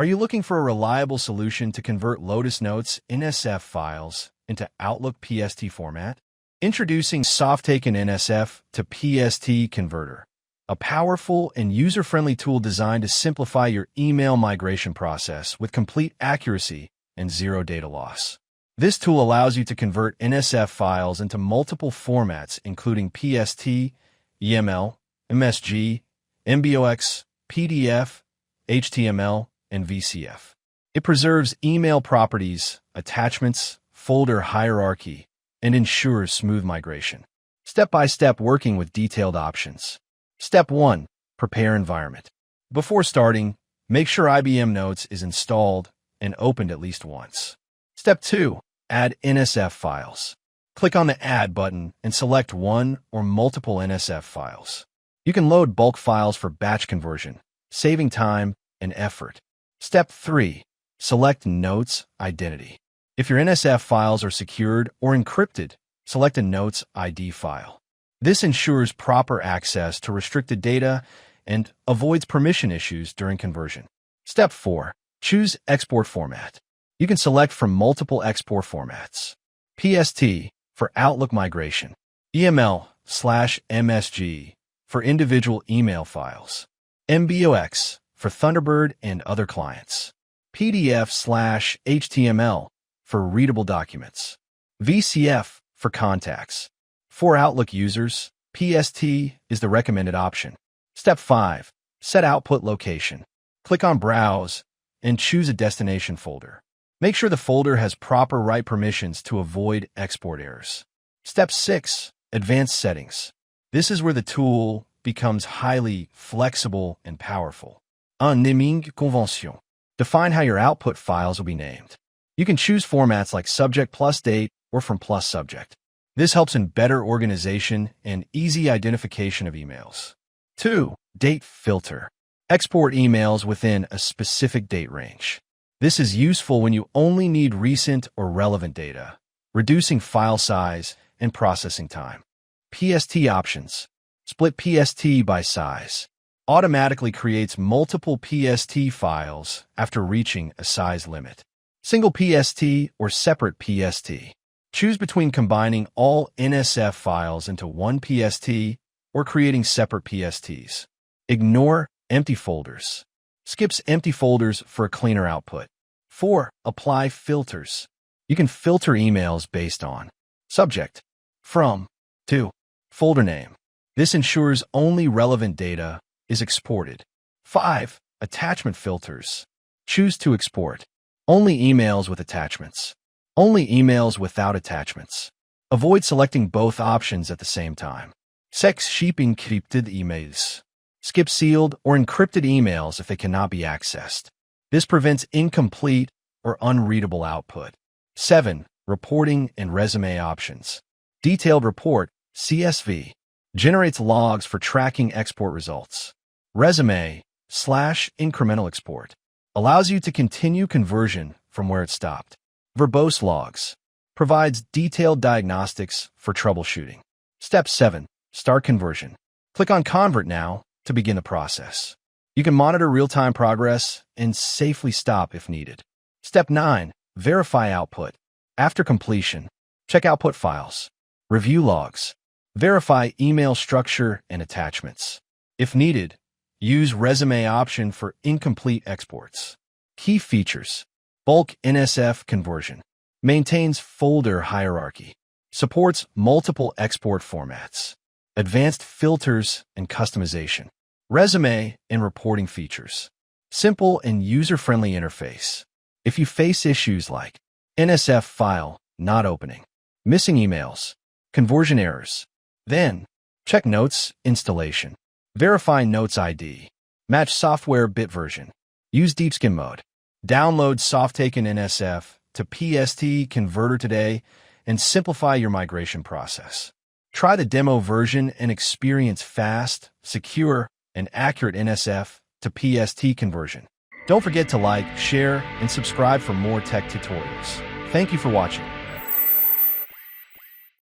Are you looking for a reliable solution to convert Lotus Notes NSF files into Outlook PST format? Introducing Softaken NSF to PST Converter, a powerful and user-friendly tool designed to simplify your email migration process with complete accuracy and zero data loss. This tool allows you to convert NSF files into multiple formats, including PST, EML, MSG, MBOX, PDF, HTML, and VCF. It preserves email properties, attachments, folder hierarchy, and ensures smooth migration. Step-by-step working with detailed options. Step 1. Prepare environment. Before starting, make sure IBM Notes is installed and opened at least once. Step 2. Add NSF files. Click on the Add button and select one or multiple NSF files. You can load bulk files for batch conversion, saving time and effort. Step 3. Select Notes Identity. If your NSF files are secured or encrypted, select a Notes ID file. This ensures proper access to restricted data and avoids permission issues during conversion. Step 4. Choose Export Format. You can select from multiple export formats. PST for Outlook migration. EML/MSG for individual email files. MBOX for Thunderbird and other clients. PDF/HTML for readable documents. VCF for contacts. For Outlook users, PST is the recommended option. Step 5. Set output location. Click on Browse and choose a destination folder. Make sure the folder has proper write permissions to avoid export errors. Step 6. Advanced settings. This is where the tool becomes highly flexible and powerful. Un naming convention. Define how your output files will be named. You can choose formats like subject plus date or from plus subject. This helps in better organization and easy identification of emails. 2. Date filter. Export emails within a specific date range. This is useful when you only need recent or relevant data, reducing file size and processing time. PST options. Split PST by size. Automatically creates multiple PST files after reaching a size limit. Single PST or separate PST. Choose between combining all NSF files into one PST or creating separate PSTs. Ignore empty folders. Skips empty folders for a cleaner output. 4. Apply filters. You can filter emails based on subject, from, to, folder name. This ensures only relevant data is exported. 5. Attachment filters. Choose to export only emails with attachments. Only emails without attachments. Avoid selecting both options at the same time. 6. Keep encrypted emails. Skip sealed or encrypted emails if they cannot be accessed. This prevents incomplete or unreadable output. 7. Reporting and resume options. Detailed report, CSV, generates logs for tracking export results. Resume/incremental export allows you to continue conversion from where it stopped. Verbose logs provides detailed diagnostics for troubleshooting. Step 7. Start conversion. Click on Convert Now to begin the process. You can monitor real-time progress and safely stop if needed. Step 9. Verify output. After completion, check output files. Review logs. Verify email structure and attachments. If needed, use Resume option for incomplete exports. Key features. Bulk NSF conversion. Maintains folder hierarchy. Supports multiple export formats. Advanced filters and customization. Resume and reporting features. Simple and user-friendly interface. If you face issues like NSF file not opening, missing emails, conversion errors, then check Notes installation. Verify Notes ID. Match software bit version. Use deep skim mode. Download Softaken NSF to PST Converter today and simplify your migration process. Try the demo version and experience fast, secure, and accurate NSF to PST conversion. Don't forget to like, share, and subscribe for more tech tutorials. Thank you for watching.